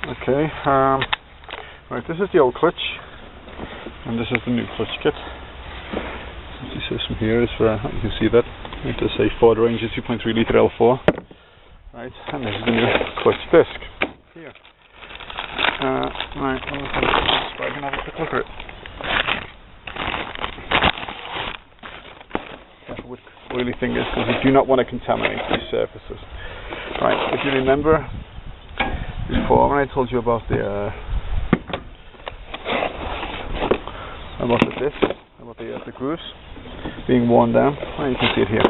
Okay, right, this is the old clutch, and this is the new clutch kit. The system here is for, you can see that, it does say Ford Ranger 2.3 litre L4, right, and this is the new clutch disc, here. Right, so I can have a quick look at it. Careful with oily fingers, because you do not want to contaminate these surfaces. Right, if you remember before when I told you about the disc, about the grooves being worn down, well, you can see it here.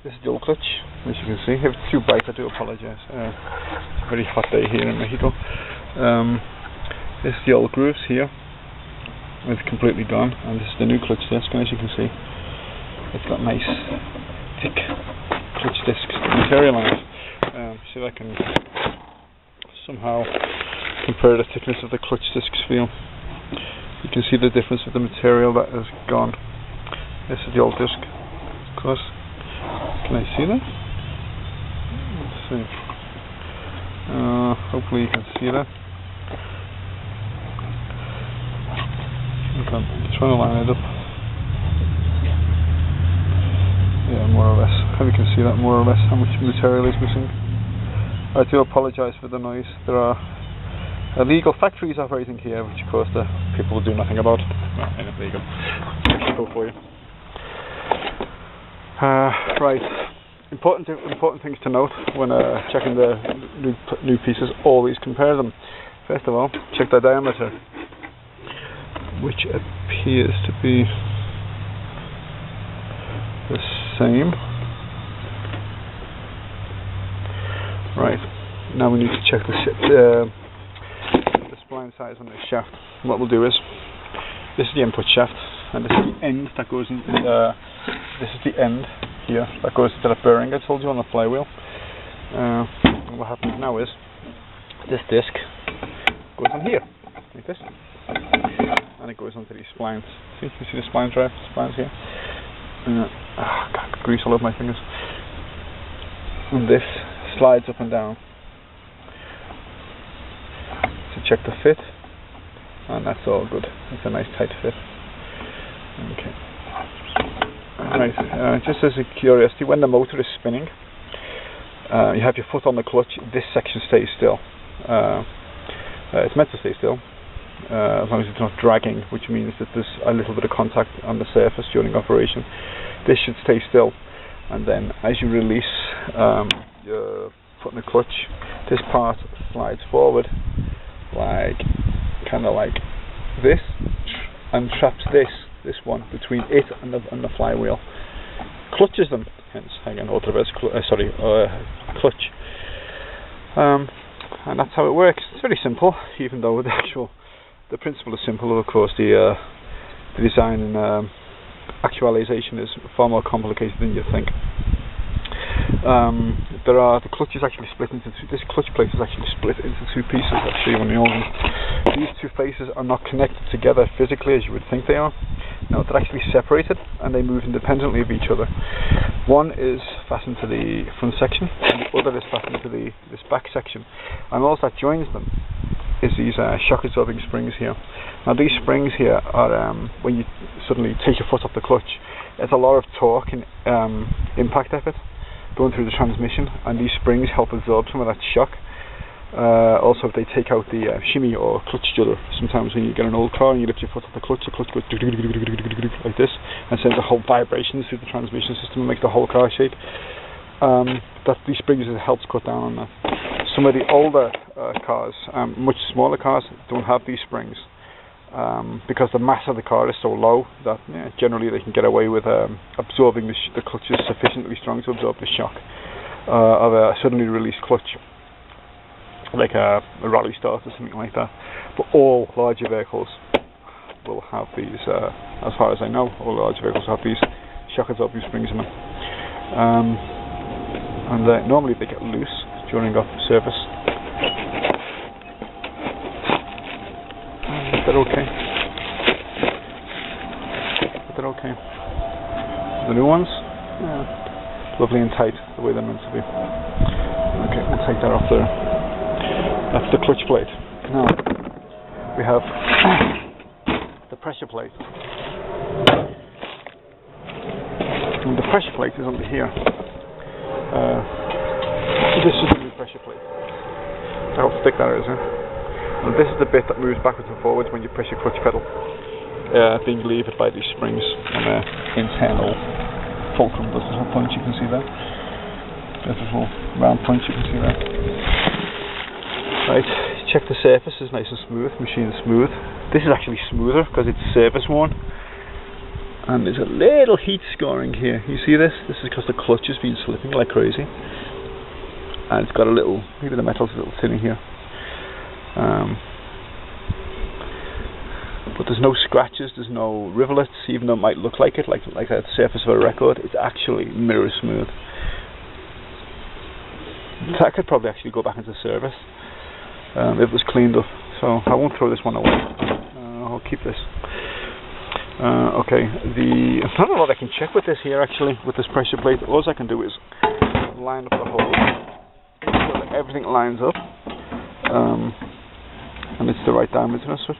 This is the old clutch, as you can see. If it's too bright, I do apologise. It's a very hot day here in Mexico. This is the old grooves here. It's completely gone, and this is the new clutch disc, and as you can see, it's got nice thick clutch disc material on it. See if I can somehow compare the thickness of the clutch discs feel. You can see the difference of the material that is gone. This is the old disc, of course. Can I see that? Let's see. Hopefully you can see that. Okay, I'm trying to line it up. Yeah, more or less. Hope you can see that more or less, how much material is missing. I do apologise for the noise. There are illegal factories operating here, which of course the people will do nothing about. Well, they're not legal. Go for you. Right. Important things to note when checking the new pieces. Always compare them. First of all, check the diameter, which appears to be the same. Right, now we need to check the spline size on this shaft. What we'll do is, this is the input shaft, and this is the end that goes in. This is the end here that goes into that bearing I told you on the flywheel. And what happens now is, this disc goes on here, like this, and it goes onto these splines. See, you see the splines here? God, grease all over my fingers. And this slides up and down to check the fit, and that's all good. It's a nice tight fit. Okay. Right. Just as a curiosity, when the motor is spinning, you have your foot on the clutch. This section stays still. It's meant to stay still, as long as it's not dragging, which means that there's a little bit of contact on the surface during operation. This should stay still, and then as you release your foot in the clutch, this part slides forward, kind of like this, and traps this one between it and the flywheel, clutches them. Hence, again, clutch. And that's how it works. It's very simple, even though the principle is simple. Of course, the design and actualization is far more complicated than you think. The clutch is actually split into two. This clutch plate is actually split into two pieces. I'll show you when we open. These two faces are not connected together physically as you would think they are. No, they're actually separated, and they move independently of each other. One is fastened to the front section, and the other is fastened to this back section. And all that joins them is these shock absorbing springs here. Now these springs here are, when you suddenly take your foot off the clutch, there's a lot of torque and impact effort going through the transmission, and these springs help absorb some of that shock. Also, if they take out the shimmy or clutch judder, sometimes when you get an old car and you lift your foot off the clutch goes like this, and sends a whole vibration through the transmission system and makes the whole car shake. These springs helps cut down on that. Some of the older cars, much smaller cars, don't have these springs because the mass of the car is so low that generally they can get away with absorbing the clutch is sufficiently strong to absorb the shock of a suddenly released clutch, like a rally start or something like that. But all larger vehicles will have these, as far as I know, all larger vehicles have these shock absorbing springs in them. And normally they get loose during off service. They're okay. But they're okay. The new ones, lovely and tight, the way they're meant to be. Okay, we'll take that off there. That's the clutch plate. Now we have the pressure plate. And the pressure plate is under here. This is the new pressure plate. How thick that is, huh? And this is the bit that moves backwards and forwards when you press your clutch pedal, being levered by these springs and their internal fulcrum. There's a little punch, you can see that. There's a little round punch, you can see that. Right, check the surface is nice and smooth, machine is smooth. This is actually smoother because it's service worn. And there's a little heat scoring here. You see this? This is because the clutch has been slipping like crazy. And it's got a little, maybe the metal's a little thinner here. But there's no scratches, there's no rivulets, even though it might look like it, like the surface of a record. It's actually mirror smooth. That could probably actually go back into service if it was cleaned up. So I won't throw this one away. I'll keep this. Okay, there's not a lot I can check with this here actually, with this pressure plate. All I can do is line up the hole so that everything lines up and it's the right diameter and such.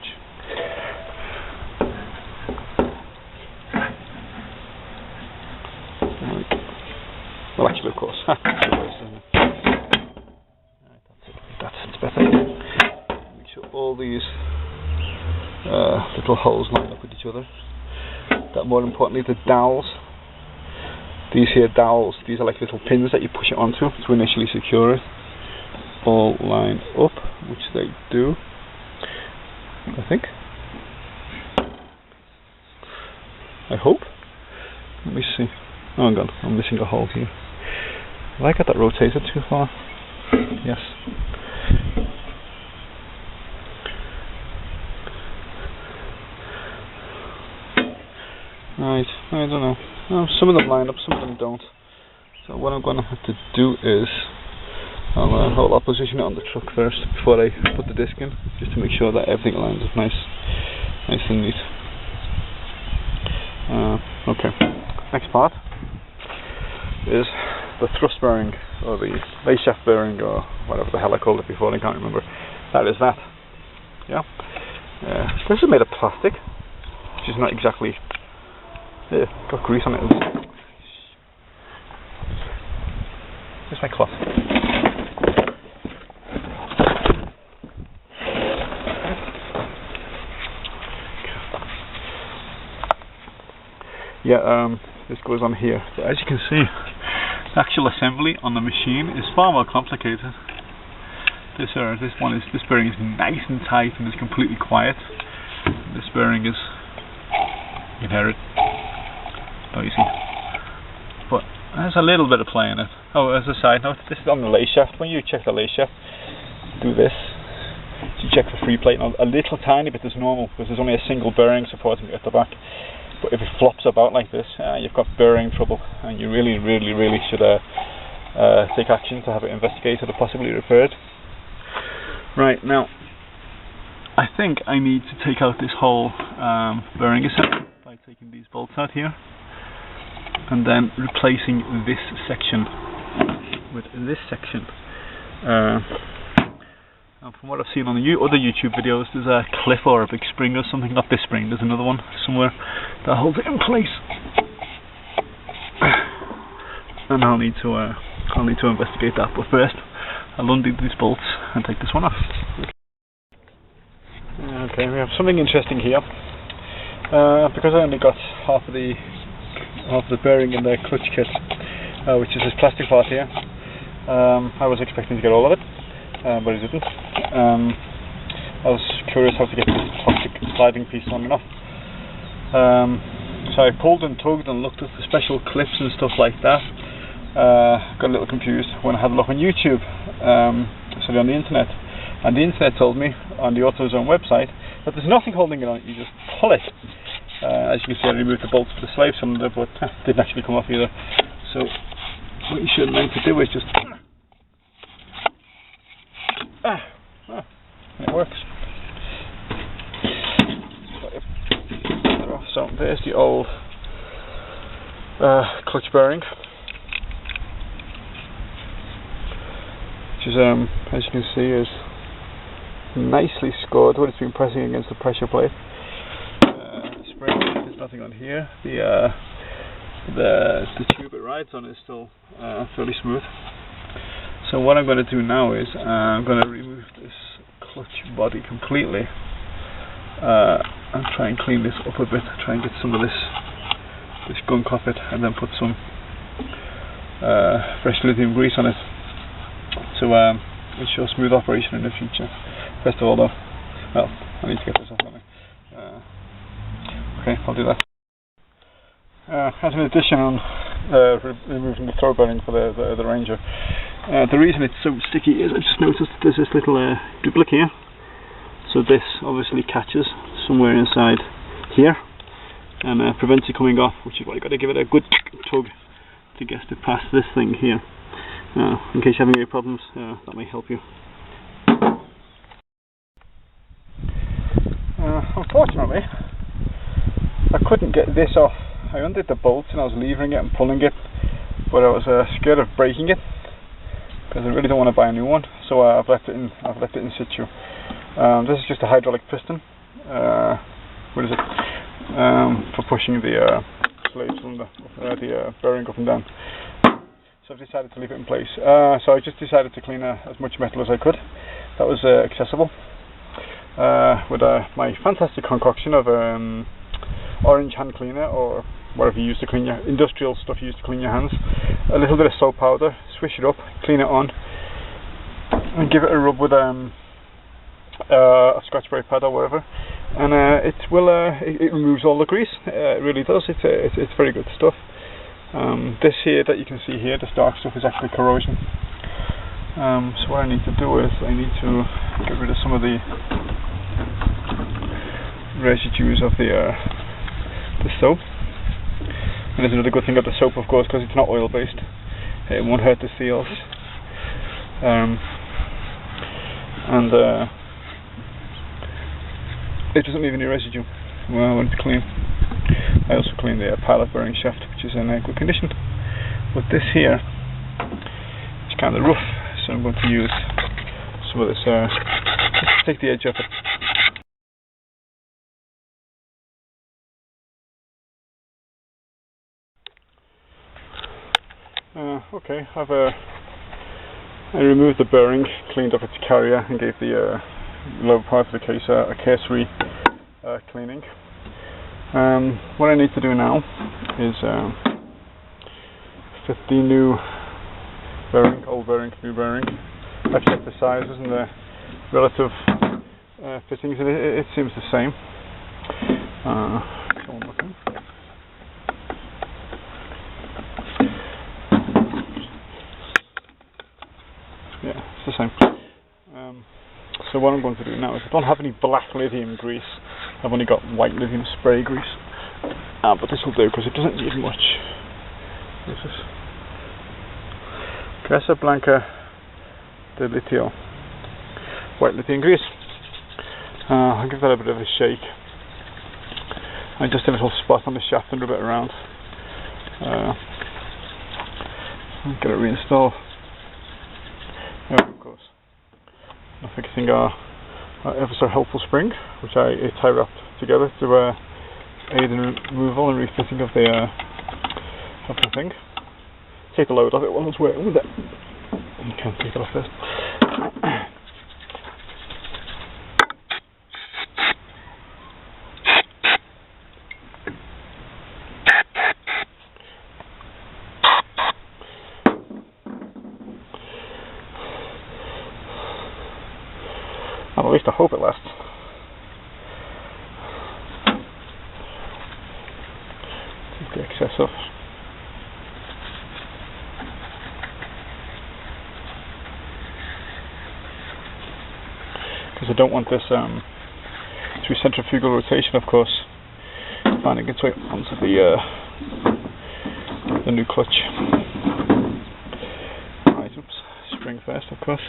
Well, actually, of course. That's better. Make sure all these little holes line up with each other. That more importantly, the dowels. These here dowels, these are like little pins that you push it onto to initially secure it. All line up, which they do, I think. I hope. Let me see. Oh, hang on, I'm missing a hole here. Have I got that rotated too far? Yes. Right, I don't know. Some of them line up, some of them don't. So what I'm going to have to do is I'll position it on the truck first before I put the disc in, just to make sure that everything lines up nice and neat. Okay. Next part is the thrust bearing, or the base shaft bearing, or whatever the hell I called it before. I can't remember. That is that. Yeah. This is made of plastic, which is not exactly. Yeah, got grease on it. Here's my cloth. Yeah, this goes on here. So as you can see, the actual assembly on the machine is far more complicated. This bearing is nice and tight and is completely quiet. This bearing is, you can hear it. Oh, you see. But there's a little bit of play in it. Oh, as a side note, this is on the lace shaft. When you check the lace shaft, do this. You check for free plate. Now, a little tiny bit is normal because there's only a single bearing supporting it at the back. But if it flops about like this, you've got bearing trouble, and you really should take action to have it investigated or possibly repaired. Right, now, I think I need to take out this whole bearing assembly by taking these bolts out here, and then replacing this section with this section. And from what I've seen on the other YouTube videos, there's a clip or a big spring or something. Not this spring, there's another one somewhere that holds it in place. And I'll need to investigate that. But first, I'll undo these bolts and take this one off. Okay, we have something interesting here. Because I only got half of the bearing in the clutch kit, which is this plastic part here. I was expecting to get all of it. But it didn't. I was curious how to get this plastic sliding piece on and off. So I pulled and tugged and looked at the special clips and stuff like that. Got a little confused when I had a look on YouTube, sorry, on the internet. And the internet told me on the AutoZone website that there's nothing holding it on, you just pull it. As you can see, I removed the bolts for the slave cylinder, but it didn't actually come off either. So what you should learn to do is just it works. So there's the old clutch bearing, which is as you can see is nicely scored when it's been pressing against the pressure plate. Spring, there's nothing on here. The tube it rides on is still fairly smooth. So what I'm going to do now is I'm going to remove this clutch body completely and try and clean this up a bit. Try and get some of this gunk off it, and then put some fresh lithium grease on it to ensure smooth operation in the future. First of all though, well, I need to get this off of me. Okay, I'll do that. As an addition on removing the throw bearing for the Ranger, the reason it's so sticky is I just noticed there's this little duplicate here. So this obviously catches somewhere inside here and prevents it coming off, which is why you've got to give it a good tug to get it past this thing here. In case you're having any problems, that may help you. Unfortunately, I couldn't get this off. I undid the bolts and I was levering it and pulling it, but I was scared of breaking it because I really don't want to buy a new one. So I've left it in situ. This is just a hydraulic piston. What is it? For pushing the slave cylinder, the bearing up and down. So I've decided to leave it in place. So I just decided to clean as much metal as I could. That was accessible with my fantastic concoction of orange hand cleaner, or whatever you use to clean your industrial stuff you use to clean your hands. A little bit of soap powder, swish it up, clean it on, and give it a rub with a scotch brite pad or whatever, and it removes all the grease. It really does. It's very good stuff. This here that you can see here, this dark stuff, is actually corrosion. So what I need to do is I need to get rid of some of the residues of the soap. And there's another good thing about the soap, of course, because it's not oil based. It won't hurt the seals. And it doesn't leave any residue when it's clean. I also clean the pilot bearing shaft, which is in good condition. But this here is kind of rough, so I'm going to use some of this just to take the edge off it. Okay, I removed the bearing, cleaned up its carrier, and gave the lower part of the case a cursory cleaning. What I need to do now is fit the new bearing, old bearing, new bearing. I've checked the sizes and the relative fittings, and it seems the same. Yeah, it's the same. So what I'm going to do now is I don't have any black lithium grease. I've only got white lithium spray grease. But this will do because it doesn't need much. This is Casa Blanca de Litio white lithium grease. I'll give that a bit of a shake. I just have a little spot on the shaft and rub it around. Get it reinstalled. Of course. I'm fixing our ever so helpful spring, which I tie wrapped together to aid in removal and refitting of the thing. Take the load off it while I was working with it. You can take it off first. Well, at least I hope it lasts. Take the excess off. Because I don't want this through centrifugal rotation, of course, finding its way onto the new clutch items. Spring first, of course.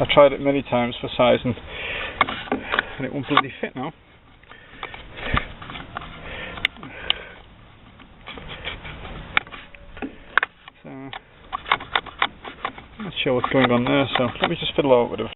I've tried it many times for size and it won't bloody fit now. I'm not sure what's going on there, so let me just fiddle out with it.